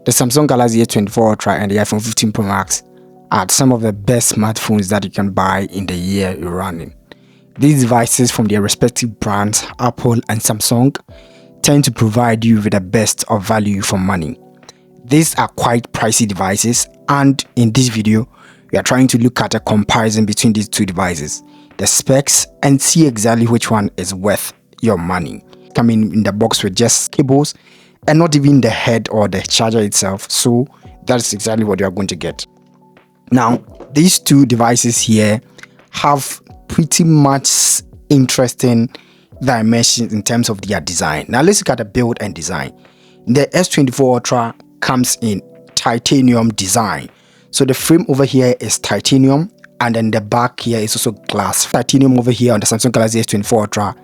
The Samsung Galaxy S24 Ultra and the iPhone 15 Pro Max are some of the best smartphones that you can buy in the year you're running. These devices from their respective brands, Apple and Samsung, tend to provide you with the best of value for money. These are quite pricey devices, and in this video, we are trying to look at a comparison between these two devices, the specs, and see exactly which one is worth your money. Coming in the box with just cables and not even the head or the charger itself, so that's exactly what you are going to get. Now, these two devices here have pretty much interesting dimensions in terms of their design. Now let's look at the build and design. The S24 Ultra comes in titanium design. So the frame over here is titanium, and then the back here is also glass. Titanium over here on the Samsung Galaxy S24 Ultra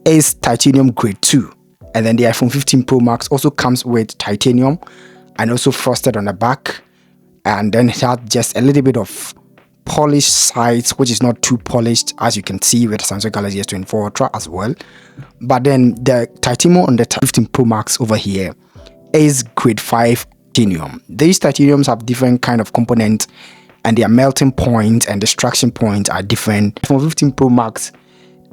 is titanium grade 2. And then the iPhone 15 Pro Max also comes with titanium and also frosted on the back. And then it has just a little bit of polished sides, which is not too polished, as you can see with the Samsung Galaxy S24 Ultra as well. But then the titanium on the 15 Pro Max over here is grade 5 titanium. These titaniums have different kind of components, and their melting point and extraction point are different. iPhone 15 Pro Max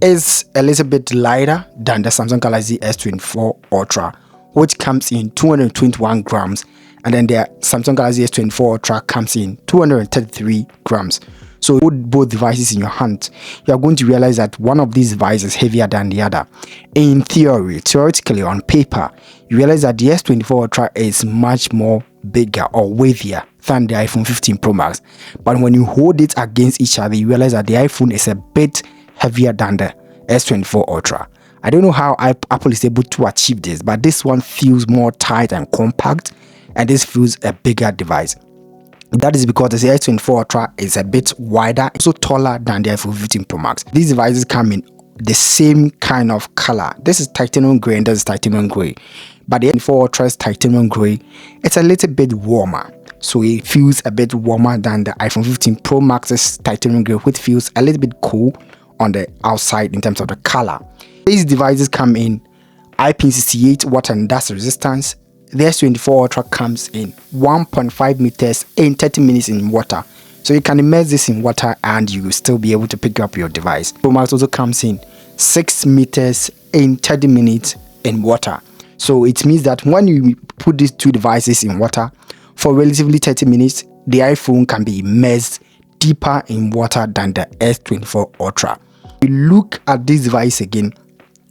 is a little bit lighter than the Samsung Galaxy S24 Ultra, which comes in 221 grams, and then the Samsung Galaxy S24 Ultra comes in 233 grams. So put both devices in your hand, you are going to realize that one of these devices is heavier than the other. In theoretically on paper, you realize that the S24 Ultra is much more bigger or weightier than the iPhone 15 Pro Max. But when you hold it against each other, you realize that the iPhone is a bit heavier than the S24 Ultra. I don't know how Apple is able to achieve this, but this one feels more tight and compact, and this feels a bigger device. That is because the S24 Ultra is a bit wider, also taller than the iPhone 15 Pro Max. These devices come in the same kind of color. This is titanium gray and this is titanium gray. But the S24 Ultra is titanium gray. It's a little bit warmer. So it feels a bit warmer than the iPhone 15 Pro Max's titanium gray, which feels a little bit cool on the outside in terms of the color. These devices come in IP68 water and dust resistance. The S24 Ultra comes in 1.5 meters in 30 minutes in water. So you can immerse this in water and you will still be able to pick up your device. Pro Max also comes in 6 meters in 30 minutes in water. So it means that when you put these two devices in water for relatively 30 minutes, the iPhone can be immersed deeper in water than the S24 Ultra. You look at this device again,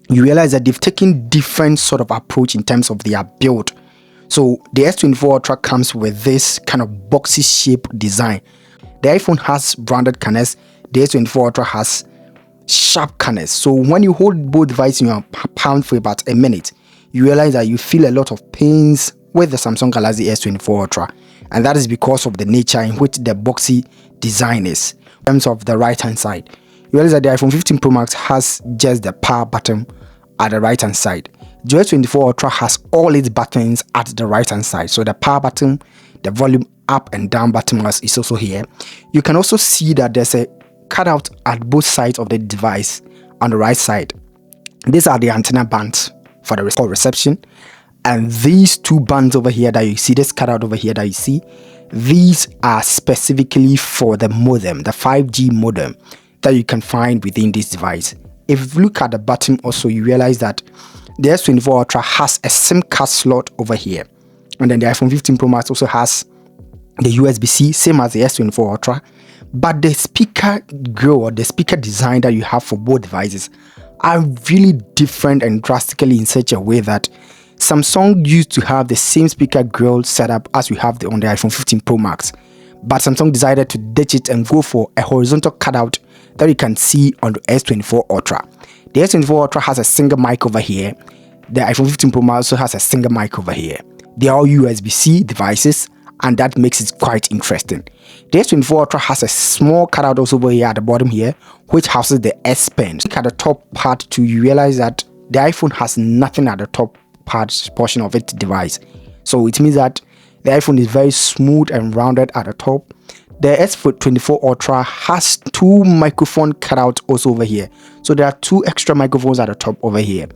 you realize that they've taken different sort of approach in terms of their build. So the S24 Ultra comes with this kind of boxy shape design. The iPhone has rounded corners, the S24 Ultra has sharp corners. So when you hold both devices in your palm for about a minute, you realize that you feel a lot of pains with the Samsung Galaxy S24 Ultra, and that is because of the nature in which the boxy design is. In terms of the right hand side, you realize that the iPhone 15 Pro Max has just the power button at the right hand side. The S24 Ultra has all its buttons at the right hand side. So the power button, the volume up and down button is also here. You can also see that there's a cutout at both sides of the device on the right side. These are the antenna bands for the call reception. And these two bands over here that you see, this cutout over here that you see, these are specifically for the modem, the 5G modem that you can find within this device. If you look at the bottom also, you realize that the S24 Ultra has a SIM card slot over here. And then the iPhone 15 Pro Max also has the USB-C, same as the S24 Ultra. But the speaker grill or the speaker design that you have for both devices are really different and drastically in such a way that Samsung used to have the same speaker grill setup as we have on the iPhone 15 Pro Max. But Samsung decided to ditch it and go for a horizontal cutout that you can see on the S24 Ultra. The S24 Ultra has a single mic over here. The iPhone 15 Pro Max also has a single mic over here. They are all USB-C devices, and that makes it quite interesting. The S24 Ultra has a small cutout also over here at the bottom here, which houses the S Pen. Look at the top part too, you realize that the iPhone has nothing at the top portion of its device. So it means that the iPhone is very smooth and rounded at the top. The S24 Ultra has two microphone cutouts also over here. So there are two extra microphones at the top over here.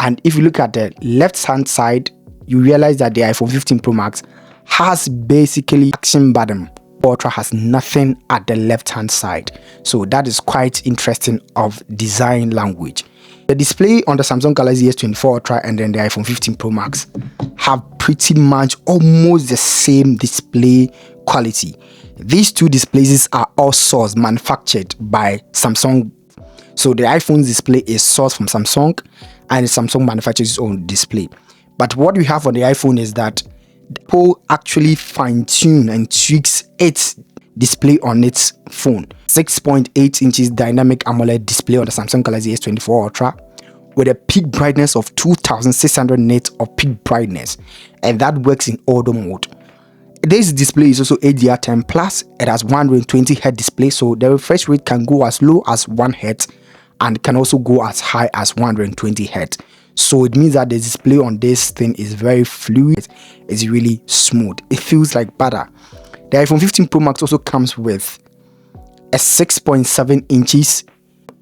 And if you look at the left hand side, you realize that the iPhone 15 Pro Max has basically action button. Ultra has nothing at the left hand side, so that is quite interesting of design language. The display on the Samsung Galaxy S24 Ultra and then the iPhone 15 Pro Max have pretty much almost the same display quality. These two displays are all sourced, manufactured by Samsung. So the iPhone's display is sourced from Samsung and Samsung manufactures its own display. But what we have on the iPhone is that Apple actually fine-tune and tweaks its display on its phone. 6.8 inches dynamic AMOLED display on the Samsung Galaxy S24 Ultra with a peak brightness of 2600 nits of peak brightness, and that works in auto mode. This display is also HDR10 plus. It has 120 Hz display, so the refresh rate can go as low as 1 Hz and can also go as high as 120 Hz. So it means that the display on this thing is very fluid. It's really smooth. It feels like butter. The iPhone 15 Pro Max also comes with a 6.7 inches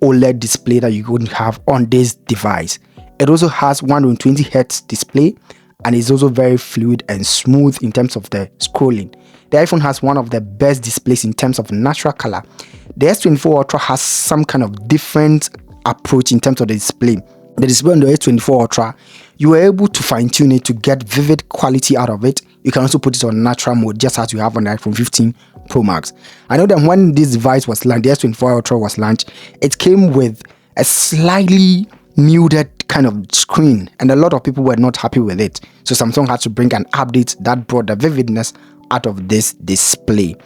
OLED display that you're going to have on this device. It also has 120 Hz display and is also very fluid and smooth in terms of the scrolling. The iPhone has one of the best displays in terms of natural color. The S24 Ultra has some kind of different approach in terms of the display. The display on the S24 Ultra, you are able to fine-tune it to get vivid quality out of it. You can also put it on natural mode, just as you have on the iPhone 15 Pro Max. I know that when this device was launched, the S24 Ultra was launched, it came with a slightly muted kind of screen, and a lot of people were not happy with it. So Samsung had to bring an update that brought the vividness out of this display.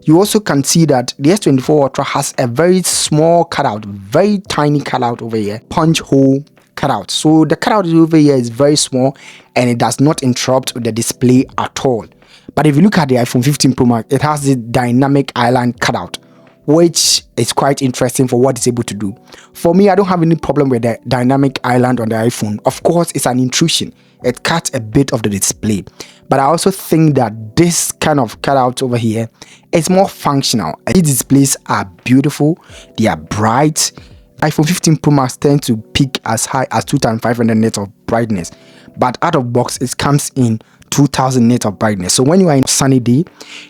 You also can see that the S24 Ultra has a very small cutout, very tiny cutout over here, punch hole cutout. So the cutout over here is very small and it does not interrupt the display at all. But if you look at the iPhone 15 Pro Max, it has the dynamic island cutout, which is quite interesting for what it's able to do. For me, I don't have any problem with the dynamic island on the iPhone. Of course, it's an intrusion. It cuts a bit of the display. But I also think that this kind of cutout over here is more functional. These displays are beautiful. They are bright. iPhone 15 Pro Max tends to peak as high as 2500 nits of brightness. But out of box, it comes in 2000 nits of brightness. So when you are in a sunny day,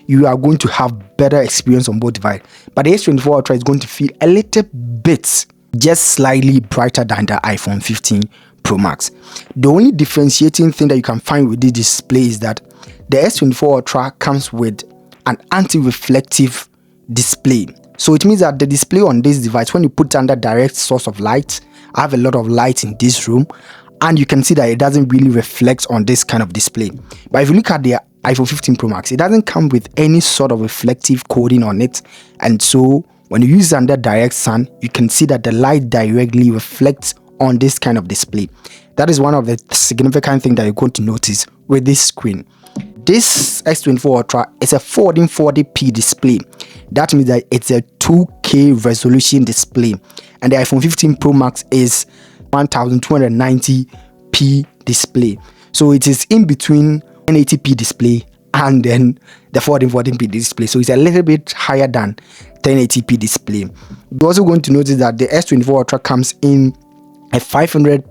you are going to have better experience on both devices. But the S24 Ultra is going to feel a little bit, just slightly brighter than the iPhone 15 Pro Max. The only differentiating thing that you can find with this display is that the S24 Ultra comes with an anti-reflective display. So it means that the display on this device, when you put it under direct source of light, I have a lot of light in this room, and you can see that it doesn't really reflect on this kind of display. But if you look at the iPhone 15 Pro Max, it doesn't come with any sort of reflective coating on it, and so when you use it under direct sun, you can see that the light directly reflects on this kind of display. That is one of the significant things that you're going to notice with this screen. This S24 Ultra is a 1440p display. That means that it's a 2K resolution display, and the iPhone 15 Pro Max is 1290p display. So it is in between 1080p display and then the 1440p display. So it's a little bit higher than 1080p display. You're also going to notice that the S24 Ultra comes in a 500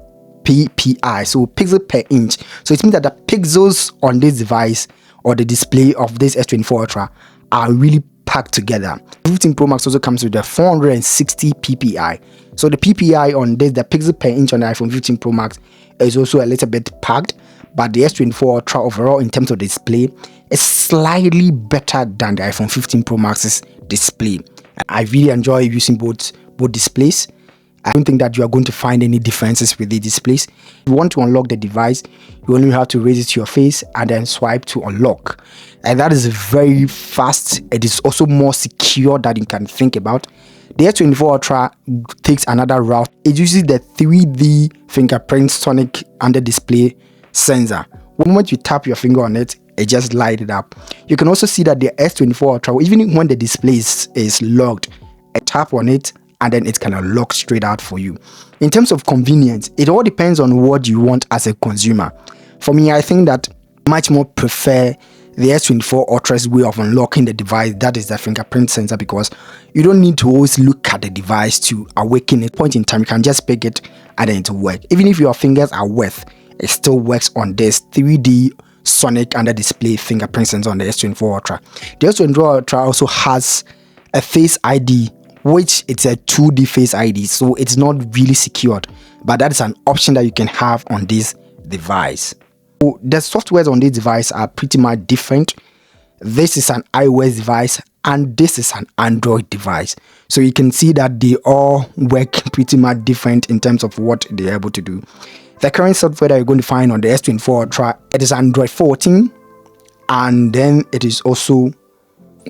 ppi, so pixel per inch. So it means that the pixels on this device or the display of this S24 Ultra are really packed together. 15 Pro Max also comes with a 460 ppi. So the ppi on this, the pixel per inch on the iPhone 15 Pro Max, is also a little bit packed. But the S24 Ultra overall in terms of display is slightly better than the iPhone 15 Pro Max's display. I really enjoy using both displays. I don't think that you are going to find any differences with the displays. If you want to unlock the device, you only have to raise it to your face and then swipe to unlock. And that is very fast. It is also more secure than you can think about. The S24 Ultra takes another route. It uses the 3D fingerprint sonic under display sensor. Once you tap your finger on it, it just lights it up. You can also see that the S24 Ultra, even when the display is locked, a tap on it and then it can lock straight out for you. In terms of convenience, it all depends on what you want as a consumer. For me, I think that much more prefer the S24 Ultra's way of unlocking the device, that is the fingerprint sensor, because you don't need to always look at the device to awaken it. Point in time, you can just pick it and then it will work. Even if your fingers are wet, it still works on this 3D sonic under display fingerprint sensor on the S24 Ultra. The S24 Ultra also has a Face ID, which it's a 2D Face ID, so it's not really secured, but that is an option that you can have on this device. So the softwares on this device are pretty much different. This is an iOS device and this is an Android device, so you can see that they all work pretty much different in terms of what they're able to do. The current software that you're going to find on the S24 Ultra, it is Android 14, and then it is also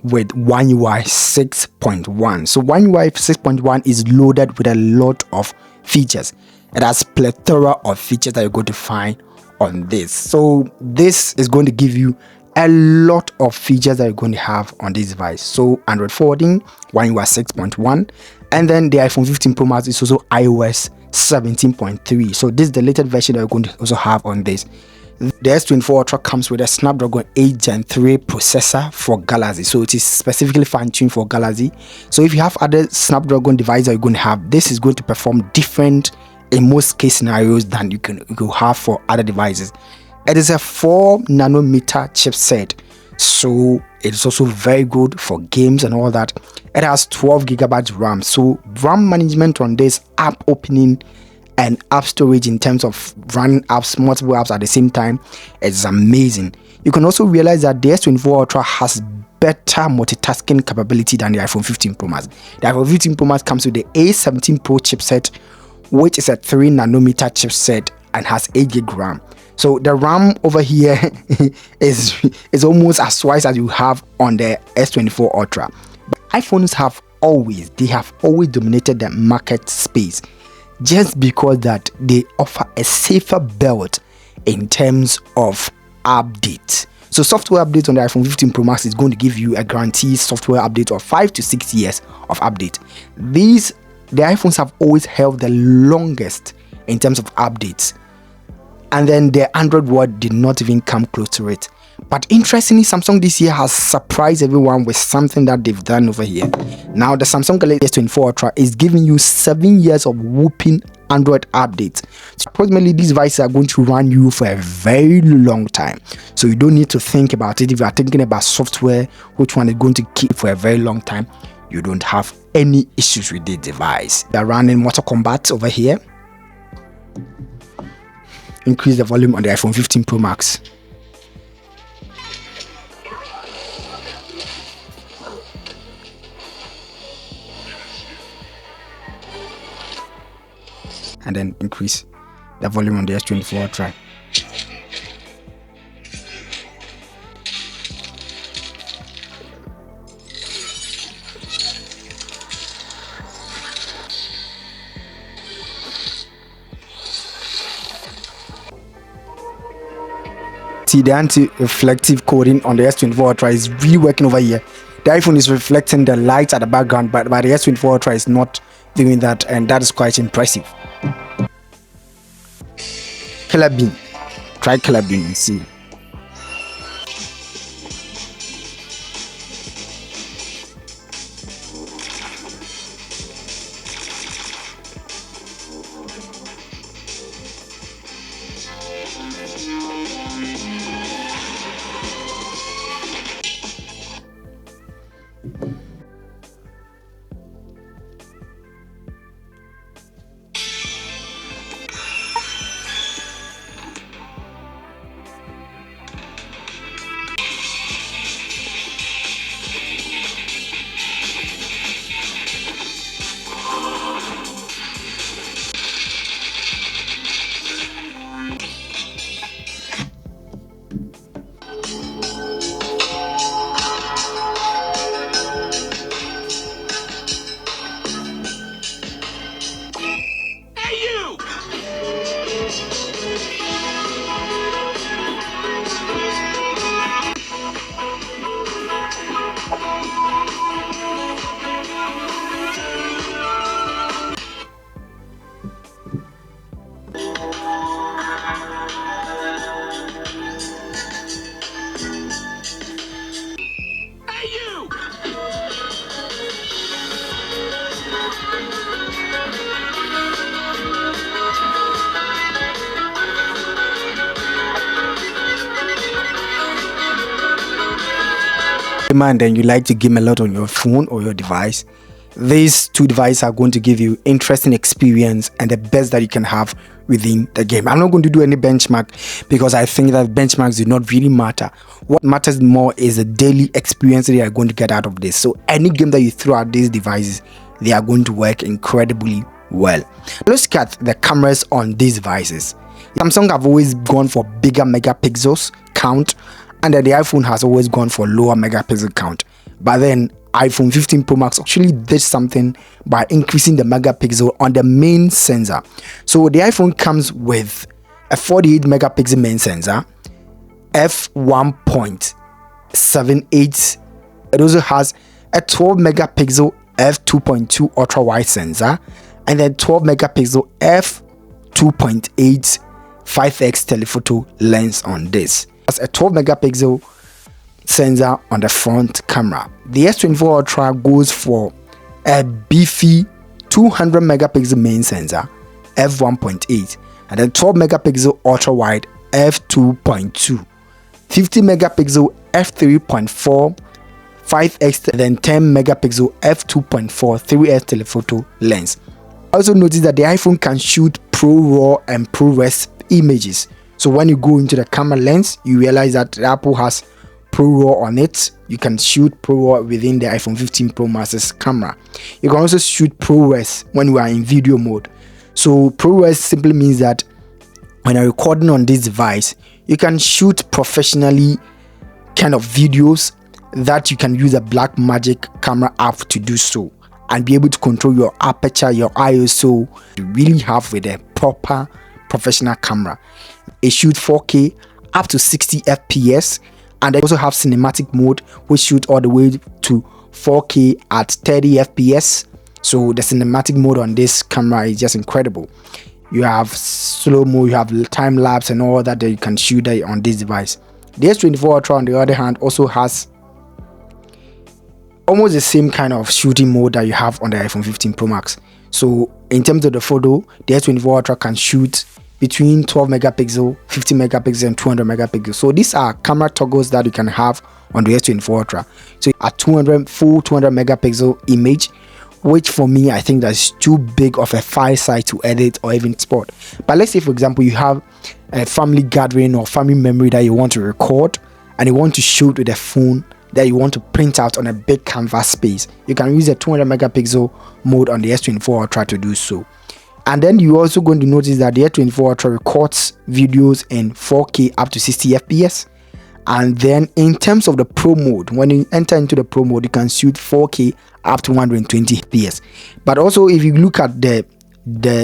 with One UI 6.1. So One UI 6.1 is loaded with a lot of features. It has plethora of features that you're going to find on this. So this is going to give you a lot of features that you're going to have on this device. So Android 14, One UI 6.1, and then the iPhone 15 Pro Max is also iOS 17.3. So this is the latest version that you're going to also have on this. The S24 Ultra comes with a Snapdragon 8 Gen 3 processor for Galaxy, so it is specifically fine-tuned for Galaxy. So if you have other Snapdragon devices that you're going to have, this is going to perform different in most case scenarios than you can have for other devices. It is a 4 nanometer chipset, so it's also very good for games and all that. It has 12 gigabytes RAM, so RAM management on this, app opening and app storage in terms of running apps, multiple apps at the same time, is amazing. You can also realize that the S24 Ultra has better multitasking capability than the iPhone 15 Pro Max. The iPhone 15 Pro Max comes with the A17 Pro chipset, which is a 3 nanometer chipset and has 8 gig RAM. So the RAM over here is almost as twice as you have on the S24 Ultra. But iPhones have always dominated the market space, just because that they offer a safer belt in terms of updates. So software updates on the iPhone 15 Pro Max is going to give you a guaranteed software update of 5 to 6 years of update. The iPhones have always held the longest in terms of updates, and then the Android world did not even come close to it. But interestingly, Samsung this year has surprised everyone with something that they've done over here. Now, the Samsung Galaxy S24 Ultra is giving you 7 years of whooping Android updates. So approximately, these devices are going to run you for a very long time. So you don't need to think about it. If you are thinking about software, which one is going to keep for a very long time, you don't have any issues with the device. They are running Mortal Kombat over here. Increase the volume on the iPhone 15 Pro Max. And then increase the volume on the S24 Ultra. See, the anti-reflective coating on the S24 Ultra is really working over here. The iPhone is reflecting the light at the background, but the S24 Ultra is not doing that, and that is quite impressive. Killer bean. Try killer bean and see. And then you like to game a lot on your phone or your device, these two devices are going to give you interesting experience and the best that you can have within the game. I'm not going to do any benchmark because I think that benchmarks do not really matter. What matters more is the daily experience that you are going to get out of this. So any game that you throw at these devices, they are going to work incredibly well. Let's look at the cameras on these devices. Samsung have always gone for bigger megapixels count, and then the iPhone has always gone for lower megapixel count. But then iPhone 15 Pro Max actually did something by increasing the megapixel on the main sensor. So the iPhone comes with a 48 megapixel main sensor, f1.78. It also has a 12 megapixel f2.2 ultra wide sensor, and then 12 megapixel f2.8 5x telephoto lens on this. That's a 12 megapixel sensor on the front camera. The S24 Ultra goes for a beefy 200 megapixel main sensor f1.8, and then 12 megapixel ultra wide f2.2, 50 megapixel f3.4 5x, and then 10 megapixel f2.4 3x telephoto lens. Also notice that the iPhone can shoot ProRAW and ProRes images. So when you go into the camera lens, you realize that Apple has ProRAW on it. You can shoot ProRAW within the iPhone 15 Pro Max's camera. You can also shoot ProRes when you are in video mode. So ProRes simply means that when you're recording on this device, you can shoot professionally kind of videos that you can use a Blackmagic camera app to do so, and be able to control your aperture, your ISO, you really have with a proper professional camera. It shoots 4K up to 60 FPS, and they also have cinematic mode which shoot all the way to 4K at 30 FPS. So the cinematic mode on this camera is just incredible. You have slow-mo, you have time lapse and all that you can shoot on this device. The S24 Ultra on the other hand also has almost the same kind of shooting mode that you have on the iPhone 15 Pro Max. So in terms of the photo, the S24 Ultra can shoot between 12 megapixel, 50 megapixel and 200 megapixel. So these are camera toggles that you can have on the S24 Ultra. So a 200 megapixel image, which for me I think that's too big of a file size to edit or even export. But let's say for example you have a family gathering or family memory that you want to record and you want to shoot with a phone that you want to print out on a big canvas space. You can use a 200 megapixel mode on the S24 Ultra to do so. And then you're also going to notice that the S24 Ultra records videos in 4K up to 60 FPS. And then in terms of the Pro mode, when you enter into the Pro mode, you can shoot 4K up to 120 FPS. But also if you look at the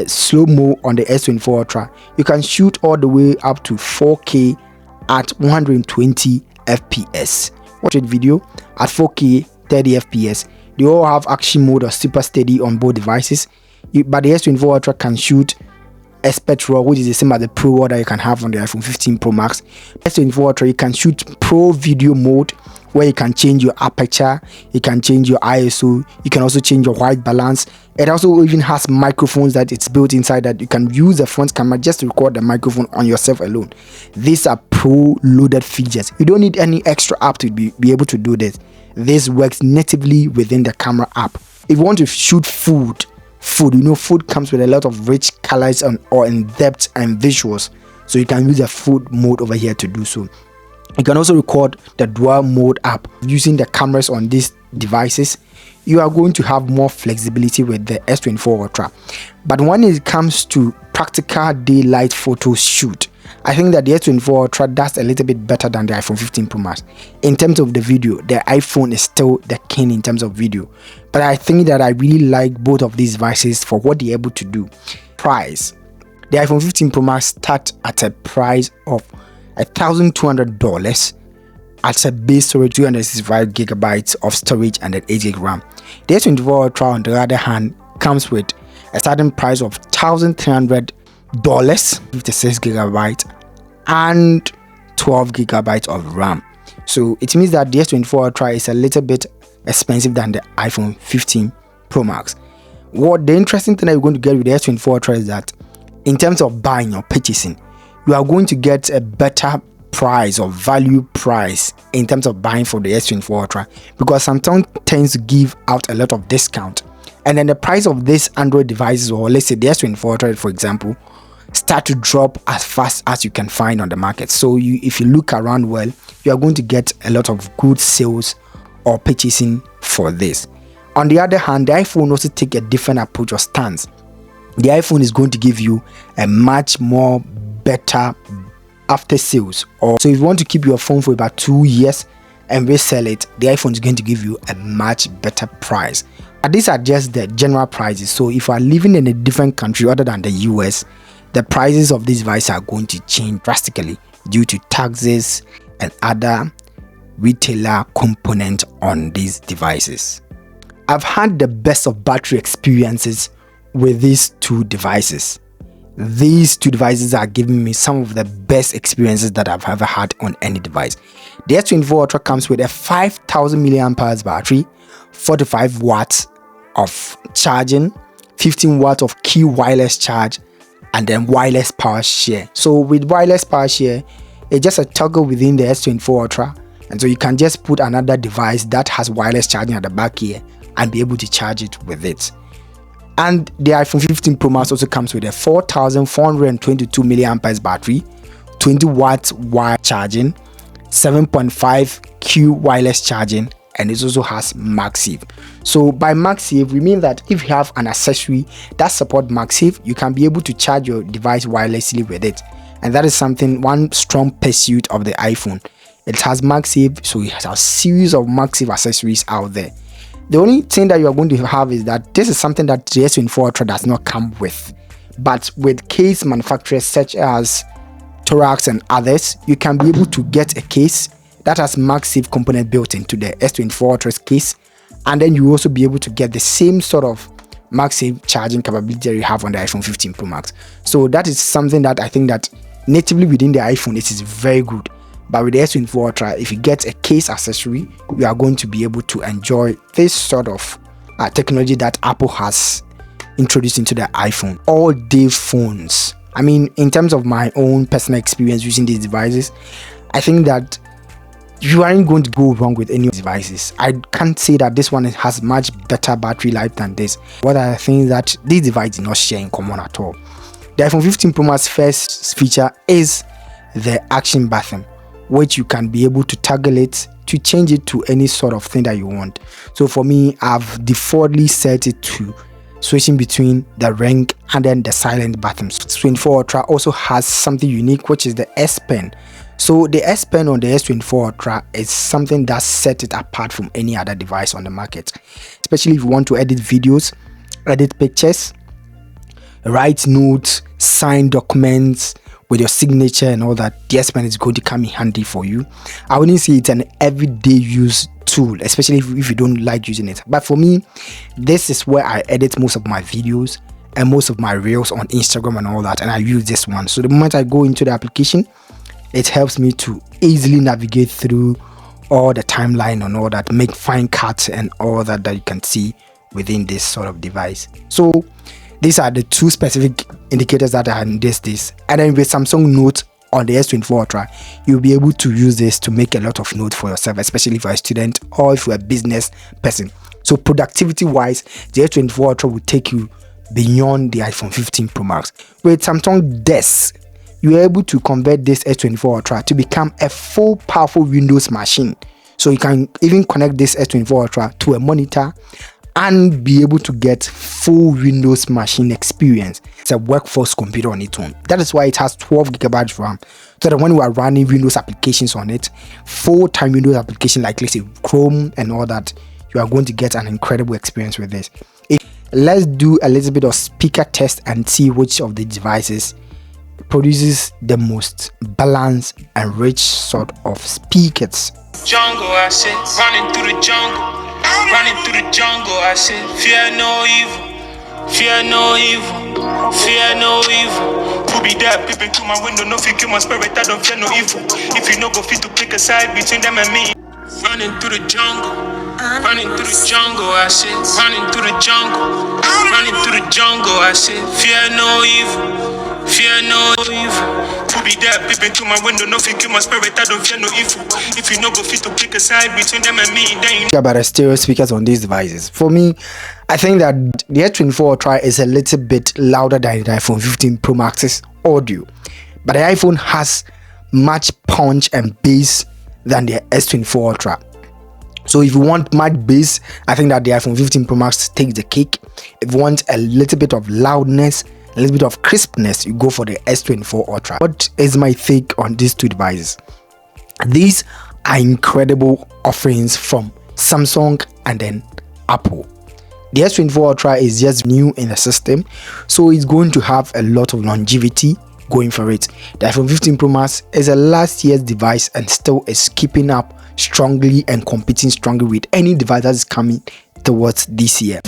slow-mo on the S24 Ultra, you can shoot all the way up to 4K at 120 FPS. Watch it video at 4K 30 FPS. They all have action mode or super steady on both devices. But the S24 Ultra can shoot Expert RAW, which is the same as the Pro RAW that you can have on the iPhone 15 Pro Max. S24 Ultra, you can shoot Pro video mode, where you can change your aperture, you can change your ISO, you can also change your white balance. It also even has microphones that it's built inside that you can use the front camera just to record the microphone on yourself alone. These are Pro loaded features. You don't need any extra app to be able to do this. This works natively within the camera app. If you want to shoot food, food comes with a lot of rich colors or in depth and visuals, so you can use a food mode over here to do so. You can also record the dual mode app using the cameras on these devices. You are going to have more flexibility with the S24 Ultra. But when it comes to practical daylight photo shoot, I think that the S24 Ultra does a little bit better than the iPhone 15 Pro Max. In terms of the video, the iPhone is still the king in terms of video. But I think that I really like both of these devices for what they're able to do. Price. The iPhone 15 Pro Max starts at a price of $1,200 at a base storage 265 gigabytes of storage and an 8 gig RAM. The S24 Ultra on the other hand comes with a starting price of $1,300, 56 gigabytes and 12 gigabytes of RAM. So it means that the S24 Ultra is a little bit expensive than the iPhone 15 Pro Max. What the interesting thing that you're going to get with the S24 Ultra is that in terms of buying or purchasing, you are going to get a better price or value price in terms of buying for the S24 Ultra, because Samsung tends to give out a lot of discount, and then the price of these Android devices, or let's say the S24 Ultra for example, start to drop as fast as you can find on the market. So if you look around well, you are going to get a lot of good sales or purchasing for this. On the other hand, the iPhone also take a different approach or stance. The iPhone is going to give you a much more better after sales, or so if you want to keep your phone for about 2 years and resell it, the iPhone is going to give you a much better price. And these are just the general prices. So if you are living in a different country other than the US, the prices of these devices are going to change drastically due to taxes and other retailer components on these devices. I've had the best of battery experiences with these two devices. These two devices are giving me some of the best experiences that I've ever had on any device. The S24 Ultra comes with a 5000 mAh battery, 45 watts of charging, 15 watts of key wireless charge, and then wireless power share. So with wireless power share, it's just a toggle within the S24 Ultra, and so you can just put another device that has wireless charging at the back here and be able to charge it with it. And the iPhone 15 Pro Max also comes with a 4422 mAh battery, 20 watts wire charging, 7.5 Q wireless charging, and it also has MagSafe. So by MagSafe, we mean that if you have an accessory that supports MagSafe, you can be able to charge your device wirelessly with it. And that is one strong pursuit of the iPhone. It has MagSafe, so it has a series of MagSafe accessories out there. The only thing that you are going to have is that this is something that the S24 Ultra does not come with. But with case manufacturers such as Thorax and others, you can be able to get a case that has MagSafe component built into the S24 Ultra's case, and then you also be able to get the same sort of MagSafe charging capability that you have on the iPhone 15 Pro Max. So that is something that I think that natively within the iPhone it is very good. But with the S24 Ultra, if you get a case accessory, you are going to be able to enjoy this sort of technology that Apple has introduced into the iPhone. All day phones. I mean, in terms of my own personal experience using these devices, I think that you aren't going to go wrong with any devices. I can't say that this one has much better battery life than this. What I think that these devices do not share in common at all. The iPhone 15 Pro Max first feature is the action button, which you can be able to toggle it to change it to any sort of thing that you want. So for me, I've defaultly set it to switching between the ring and then the silent buttons. 24 Ultra also has something unique, which is the S Pen. So the S Pen on the S24 Ultra is something that sets it apart from any other device on the market, especially if you want to edit videos, edit pictures, write notes, sign documents with your signature and all that. The S Pen is going to come in handy for you. I wouldn't say it's an everyday use tool, especially if you don't like using it. But for me, this is where I edit most of my videos and most of my reels on Instagram and all that, and I use this one. So the moment I go into the application, it helps me to easily navigate through all the timeline and all that, make fine cuts and all that you can see within this sort of device. So these are the two specific indicators that are in this. And then with Samsung Note on the S24 Ultra, you'll be able to use this to make a lot of notes for yourself, especially if you're a student or if you're a business person. So productivity wise, the S24 Ultra will take you beyond the iPhone 15 Pro Max. With Samsung Desk, you are able to convert this S24 Ultra to become a full powerful Windows machine. So you can even connect this S24 Ultra to a monitor and be able to get full Windows machine experience. It's a workforce computer on its own. That is why it has 12 gigabytes RAM, so that when we are running Windows applications on it, full-time Windows application like let's say Chrome and all that, you are going to get an incredible experience with this. Let's do a little bit of speaker test and see which of the devices produces the most balanced and rich sort of speakers. Jungle, I said, running through the jungle, I said, fear no evil, fear no evil, fear no evil. Who be there peeping through my window, no fear kill my spirit, I don't fear no evil. If you no go fit to pick a side between them and me. Running through the jungle, I said, running through the jungle, I said, fear no evil, Fear no evil. Who be there peeping through my window? Nothing kill my spirit. I don't fear no evil. If you no go fit to pick a side between them and me, then you about the stereo speakers on these devices. For me, I think that the S24 Ultra is a little bit louder than the iPhone 15 Pro Max's audio, but the iPhone has much punch and bass than the S24 Ultra. So if you want much bass, I think that the iPhone 15 Pro Max takes the cake. If you want a little bit of loudness, a little bit of crispness, you go for the S24 Ultra. What is my take on these two devices? These are incredible offerings from Samsung and then Apple. The S24 Ultra is just new in the system, so it's going to have a lot of longevity going for it. The iPhone 15 Pro Max is a last year's device and still is keeping up strongly and competing strongly with any device that is coming towards this year.